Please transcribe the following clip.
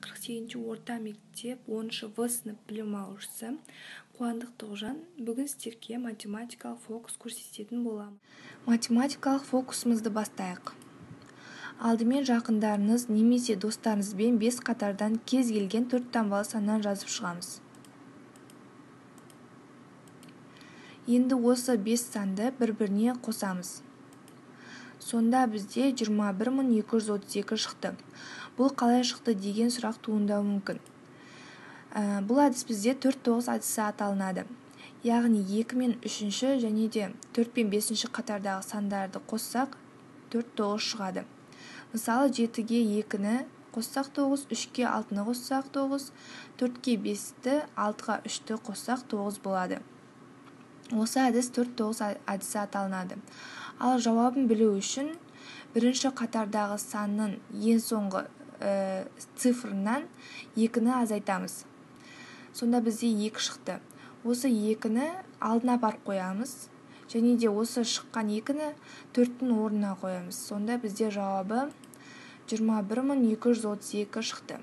48-ші орта мектеп 10-шы В сынып білім алушысы Қуандық Тоғжан. Бүгін сіздерге математикалық фокус көрсететін боламын. Математикалық фокусымызды бастайық. Алдымен жақындарыңыз немесе достарыңызбен 5 қатардан кез келген 4 таңбалы саннан жазып шығамыз. Енді осы 5 санды бір-біріне қосамыз. Сонда бізде 21232 шықты. Бұл қалай шықты деген сұрақ туындауы мүмкін. Бұл әдіс бізде 4-9 әдісі аталынады. Яғни 2 мен 3-ші және де 4 пен 5-ші қатардағы сандарды қоссақ 4-9 шығады. Мысалы 7-ге 2-ні қоссақ 9, 3-ке 6-ны қоссақ 9, 4-ке 5-ті, 6-ға 3-ті қоссақ 9 болады. Осы әдіс 4-9 әдісі аталынады. Ал жауабын білу үшін бірінші қатардағы санның ең соңғы цифрынан 2-ні азайтамыз. Сонда бізде 2 шықты. Осы 2-ні алдына апарып қоямыз. Және де осы шыққан 2-ні 4-тің орнына қоямыз. Сонда бізде жауабы 21232 шықты.